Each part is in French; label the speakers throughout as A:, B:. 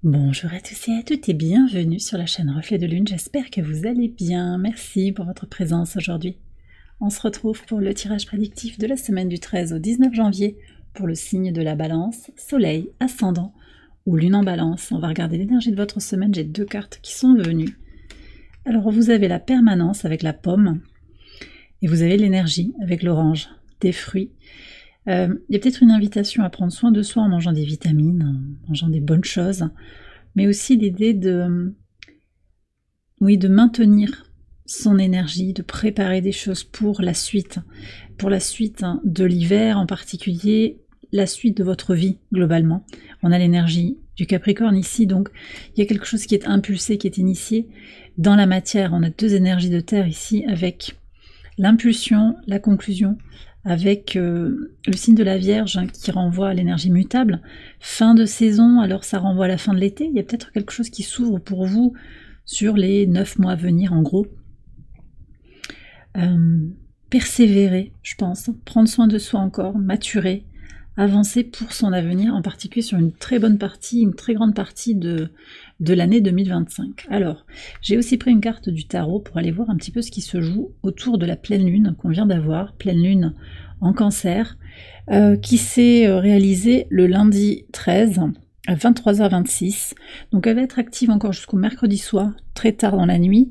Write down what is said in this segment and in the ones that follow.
A: Bonjour à tous et à toutes et bienvenue sur la chaîne Reflet de Lune, j'espère que vous allez bien, merci pour votre présence aujourd'hui. On se retrouve pour le tirage prédictif de la semaine du 13 au 19 janvier pour le signe de la Balance, Soleil, Ascendant ou Lune en Balance. On va regarder l'énergie de votre semaine, j'ai deux cartes qui sont venues. Alors vous avez la permanence avec la pomme et vous avez l'énergie avec l'orange, des fruits. Il y a peut-être une invitation à prendre soin de soi en mangeant des vitamines, en mangeant des bonnes choses, mais aussi l'idée de maintenir son énergie, de préparer des choses pour la suite de l'hiver en particulier, la suite de votre vie globalement. On a l'énergie du Capricorne ici, donc il y a quelque chose qui est impulsé, qui est initié. Dans la matière, on a deux énergies de terre ici avec l'impulsion, la conclusion, avec le signe de la Vierge qui renvoie à l'énergie mutable. Fin de saison, alors ça renvoie à la fin de l'été. Il y a peut-être quelque chose qui s'ouvre pour vous sur les 9 mois à venir en gros. Persévérer, je pense, prendre soin de soi encore, maturer, avancer pour son avenir, en particulier sur une très bonne partie, une très grande partie de l'année 2025. Alors, j'ai aussi pris une carte du tarot pour aller voir un petit peu ce qui se joue autour de la pleine lune qu'on vient d'avoir, pleine lune en Cancer, qui s'est réalisée le lundi 13 à 23h26. Donc elle va être active encore jusqu'au mercredi soir, très tard dans la nuit.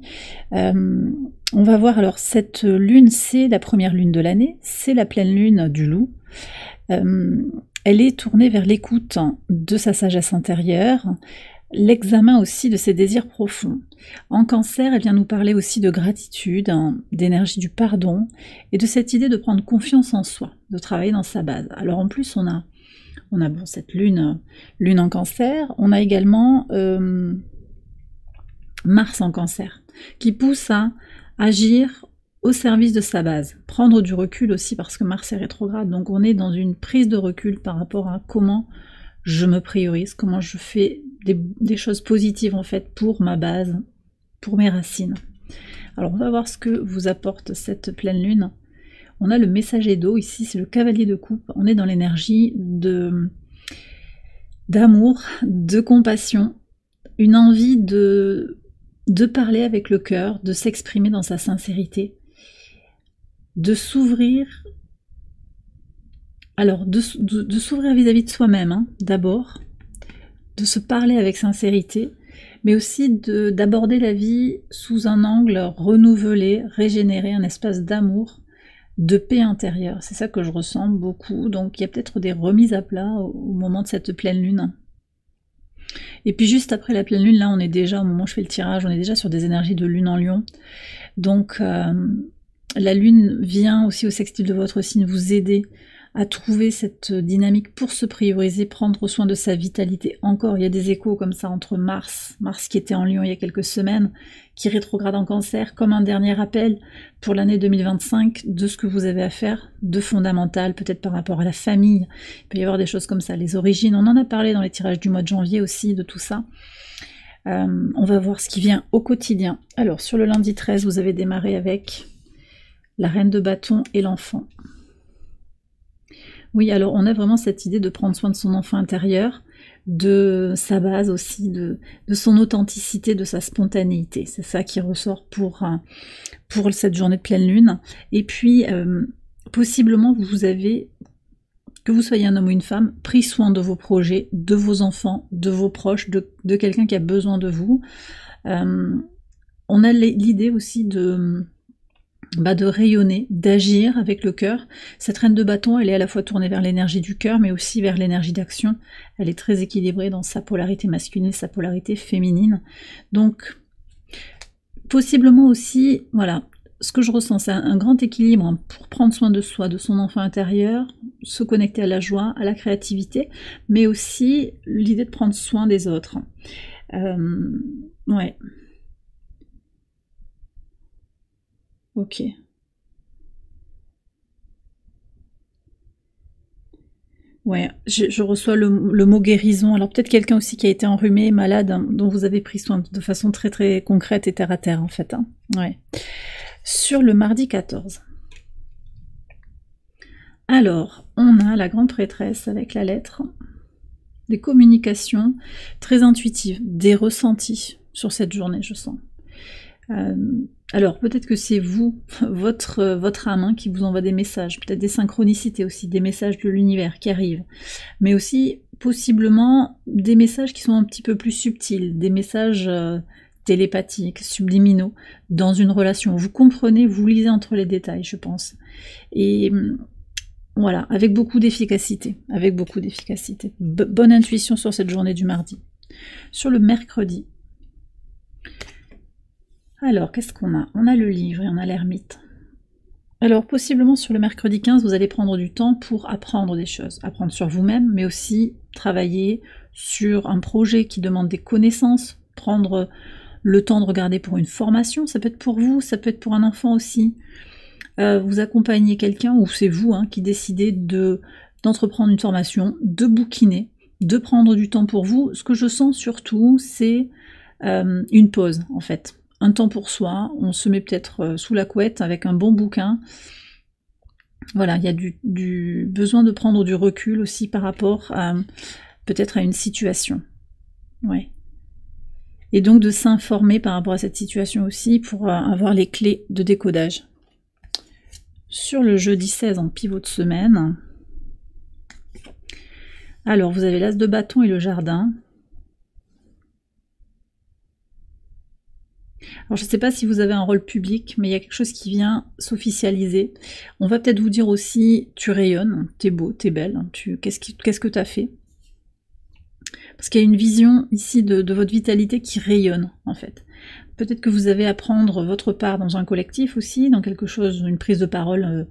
A: On va voir alors cette lune, c'est la première lune de l'année, c'est la pleine lune du loup. Elle est tournée vers l'écoute de sa sagesse intérieure, l'examen aussi de ses désirs profonds. En Cancer, elle vient nous parler aussi de gratitude, d'énergie du pardon et de cette idée de prendre confiance en soi, de travailler dans sa base. Alors en plus, on a bon, cette lune en Cancer, on a également Mars en Cancer, qui pousse à agir au service de sa base, prendre du recul aussi parce que Mars est rétrograde, donc on est dans une prise de recul par rapport à comment je me priorise, comment je fais des choses positives en fait pour ma base, pour mes racines. Alors on va voir ce que vous apporte cette pleine lune. On a le messager d'eau ici, c'est le cavalier de coupe, on est dans l'énergie d'amour, de compassion, une envie de parler avec le cœur, de s'exprimer dans sa sincérité, de s'ouvrir, alors de s'ouvrir vis-à-vis de soi-même, d'abord, de se parler avec sincérité, mais aussi d'aborder la vie sous un angle renouvelé, régénéré, un espace d'amour, de paix intérieure. C'est ça que je ressens beaucoup, donc il y a peut-être des remises à plat au moment de cette pleine lune. Et puis juste après la pleine lune, là on est déjà, au moment où je fais le tirage, on est déjà sur des énergies de lune en lion, donc la lune vient aussi au sextile de votre signe vous aider à trouver cette dynamique pour se prioriser, prendre soin de sa vitalité. Encore, il y a des échos comme ça entre Mars qui était en Lion il y a quelques semaines, qui rétrograde en Cancer, comme un dernier rappel pour l'année 2025 de ce que vous avez à faire de fondamental, peut-être par rapport à la famille. Il peut y avoir des choses comme ça, les origines. On en a parlé dans les tirages du mois de janvier aussi, de tout ça. On va voir ce qui vient au quotidien. Alors, sur le lundi 13, vous avez démarré avec la reine de bâton et l'enfant. Oui, alors on a vraiment cette idée de prendre soin de son enfant intérieur, de sa base aussi, de son authenticité, de sa spontanéité. C'est ça qui ressort pour cette journée de pleine lune. Et puis, possiblement, vous avez, que vous soyez un homme ou une femme, pris soin de vos projets, de vos enfants, de vos proches, de quelqu'un qui a besoin de vous. On a l'idée aussi de rayonner, d'agir avec le cœur. Cette reine de bâton, elle est à la fois tournée vers l'énergie du cœur, mais aussi vers l'énergie d'action. Elle est très équilibrée dans sa polarité masculine et sa polarité féminine. Donc, possiblement aussi, voilà, ce que je ressens, c'est un grand équilibre pour prendre soin de soi, de son enfant intérieur, se connecter à la joie, à la créativité, mais aussi l'idée de prendre soin des autres. Ouais. Ok. Ouais, je reçois le mot guérison. Alors peut-être quelqu'un aussi qui a été enrhumé, malade, dont vous avez pris soin de façon très très concrète et terre à terre en fait. Ouais. Sur le mardi 14. Alors, on a la grande prêtresse avec la lettre des communications très intuitives, des ressentis sur cette journée, je sens. Alors peut-être que c'est vous, votre âme, hein, qui vous envoie des messages, peut-être des synchronicités aussi, des messages de l'univers qui arrivent, mais aussi possiblement des messages qui sont un petit peu plus subtils, des messages télépathiques, subliminaux, dans une relation. Vous comprenez, vous lisez entre les détails, je pense. Et voilà, avec beaucoup d'efficacité, bonne intuition sur cette journée du mardi. Sur le mercredi, alors qu'est-ce qu'on a? On a le livre et on a l'ermite. Alors possiblement sur le mercredi 15, vous allez prendre du temps pour apprendre des choses, apprendre sur vous-même, mais aussi travailler sur un projet qui demande des connaissances, prendre le temps de regarder pour une formation, ça peut être pour vous, ça peut être pour un enfant aussi. Vous accompagnez quelqu'un, ou c'est vous qui décidez d'entreprendre une formation, de bouquiner, de prendre du temps pour vous. Ce que je sens surtout, c'est une pause en fait. Un temps pour soi, on se met peut-être sous la couette avec un bon bouquin. Voilà, il y a du besoin de prendre du recul aussi par rapport à peut-être à une situation. Ouais. Et donc de s'informer par rapport à cette situation aussi pour avoir les clés de décodage. Sur le jeudi 16 en pivot de semaine, alors vous avez l'as de bâton et le jardin. Alors je ne sais pas si vous avez un rôle public, mais il y a quelque chose qui vient s'officialiser. On va peut-être vous dire aussi, tu rayonnes, t'es beau, t'es belle, qu'est-ce que t'as fait? Parce qu'il y a une vision ici de votre vitalité qui rayonne en fait. Peut-être que vous avez à prendre votre part dans un collectif aussi, dans quelque chose, une prise de parole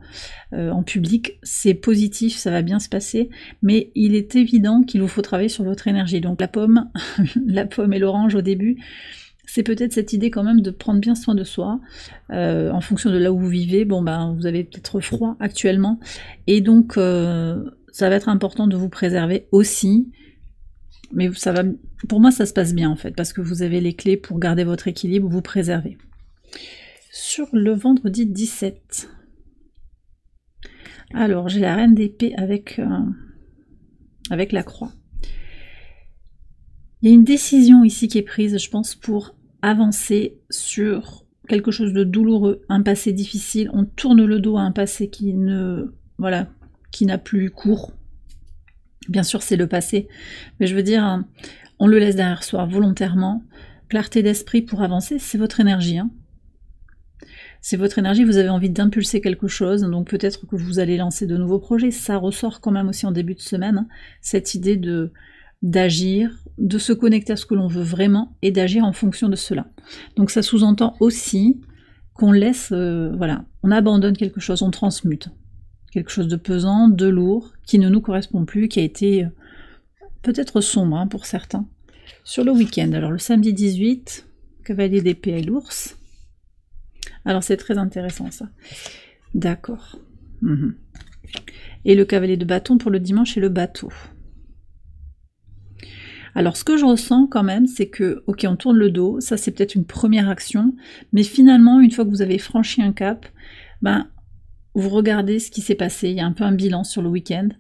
A: en public. C'est positif, ça va bien se passer, mais il est évident qu'il vous faut travailler sur votre énergie. Donc la pomme, la pomme et l'orange au début, c'est peut-être cette idée quand même de prendre bien soin de soi, en fonction de là où vous vivez. Bon ben vous avez peut-être froid actuellement, et donc ça va être important de vous préserver aussi. Mais ça va, pour moi ça se passe bien en fait, parce que vous avez les clés pour garder votre équilibre, vous préserver. Sur le vendredi 17, alors j'ai la reine d'épée avec la croix. Il y a une décision ici qui est prise, je pense, pour avancer sur quelque chose de douloureux, un passé difficile. On tourne le dos à un passé qui n'a plus cours. Bien sûr, c'est le passé, mais je veux dire, on le laisse derrière soi volontairement. Clarté d'esprit pour avancer, c'est votre énergie. C'est votre énergie, vous avez envie d'impulser quelque chose, donc peut-être que vous allez lancer de nouveaux projets. Ça ressort quand même aussi en début de semaine, cette idée d'agir, de se connecter à ce que l'on veut vraiment et d'agir en fonction de cela. Donc ça sous-entend aussi qu'on laisse, on abandonne quelque chose, on transmute. Quelque chose de pesant, de lourd, qui ne nous correspond plus, qui a été peut-être sombre pour certains. Sur le week-end, alors le samedi 18, cavalier d'épée et l'ours. Alors c'est très intéressant ça. D'accord. Et le cavalier de bâton pour le dimanche et le bateau. Alors ce que je ressens quand même, c'est que, ok, on tourne le dos, ça c'est peut-être une première action, mais finalement, une fois que vous avez franchi un cap, vous regardez ce qui s'est passé, il y a un peu un bilan sur le week-end,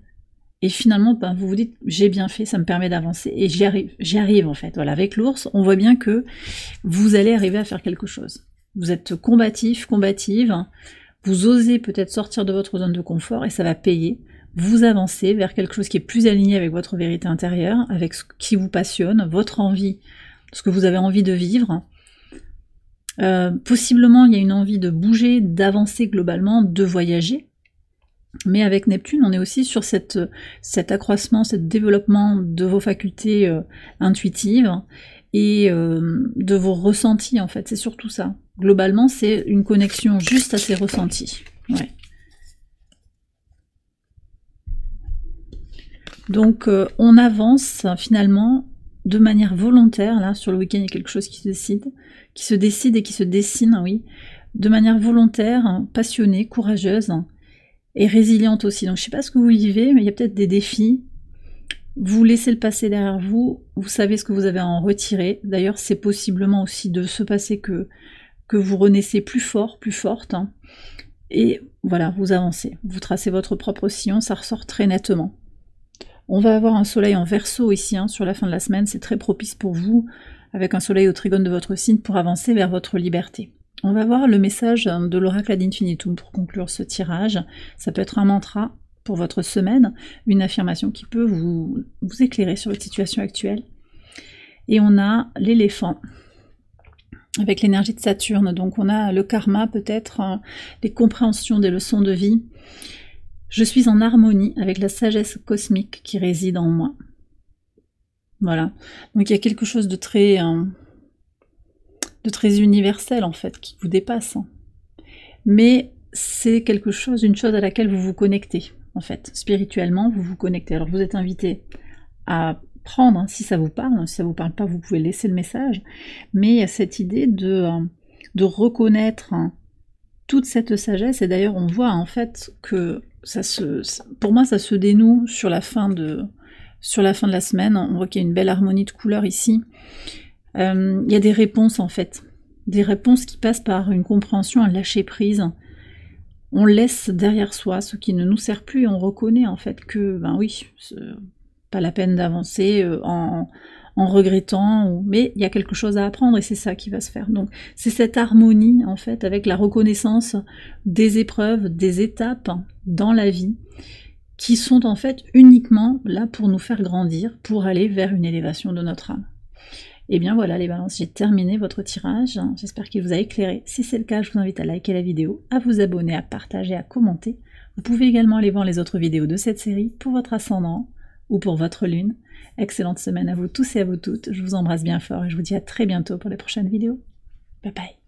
A: et finalement, vous vous dites, j'ai bien fait, ça me permet d'avancer, et j'y arrive en fait. Voilà, avec l'ours, on voit bien que vous allez arriver à faire quelque chose. Vous êtes combatif, combative, vous osez peut-être sortir de votre zone de confort, et ça va payer. Vous avancez vers quelque chose qui est plus aligné avec votre vérité intérieure, avec ce qui vous passionne, votre envie, ce que vous avez envie de vivre. Possiblement il y a une envie de bouger, d'avancer globalement, de voyager, mais avec Neptune on est aussi sur cet accroissement, cet développement de vos facultés intuitives et de vos ressentis en fait, c'est surtout ça. Globalement c'est une connexion juste à ces ressentis. Ouais. Donc on avance finalement de manière volontaire, là sur le week-end il y a quelque chose qui se décide et qui se dessine, oui, de manière volontaire, passionnée, courageuse et résiliente aussi. Donc je ne sais pas ce que vous vivez, mais il y a peut-être des défis. Vous laissez le passé derrière vous, vous savez ce que vous avez à en retirer. D'ailleurs c'est possiblement aussi de ce passé que vous renaissez plus fort, plus forte. Et voilà, vous avancez, vous tracez votre propre sillon, ça ressort très nettement. On va avoir un soleil en Verseau ici, hein, sur la fin de la semaine, c'est très propice pour vous, avec un soleil au trigone de votre signe pour avancer vers votre liberté. On va voir le message de l'oracle ad infinitum pour conclure ce tirage. Ça peut être un mantra pour votre semaine, une affirmation qui peut vous éclairer sur votre situation actuelle. Et on a l'éléphant avec l'énergie de Saturne. Donc on a le karma, peut-être les compréhensions des leçons de vie. Je suis en harmonie avec la sagesse cosmique qui réside en moi. Voilà. Donc il y a quelque chose de très universel en fait, qui vous dépasse. Mais c'est quelque chose, une chose à laquelle vous vous connectez, en fait. Spirituellement, vous vous connectez. Alors vous êtes invité à prendre, hein, si ça vous parle. Si ça vous parle pas, vous pouvez laisser le message. Mais il y a cette idée de reconnaître toute cette sagesse. Et d'ailleurs, on voit en fait que pour moi, ça se dénoue sur la fin de la semaine. On voit qu'il y a une belle harmonie de couleurs ici. Il y a des réponses en fait, des réponses qui passent par une compréhension, un lâcher prise. On laisse derrière soi ce qui ne nous sert plus et on reconnaît en fait que, ben oui, c'est pas la peine d'avancer en regrettant, mais il y a quelque chose à apprendre et c'est ça qui va se faire. Donc c'est cette harmonie en fait avec la reconnaissance des épreuves, des étapes dans la vie qui sont en fait uniquement là pour nous faire grandir, pour aller vers une élévation de notre âme. Et bien voilà les balances, j'ai terminé votre tirage, j'espère qu'il vous a éclairé. Si c'est le cas, je vous invite à liker la vidéo, à vous abonner, à partager, à commenter. Vous pouvez également aller voir les autres vidéos de cette série pour votre ascendant ou pour votre lune. Excellente semaine à vous tous et à vous toutes, je vous embrasse bien fort et je vous dis à très bientôt pour les prochaines vidéos. Bye bye.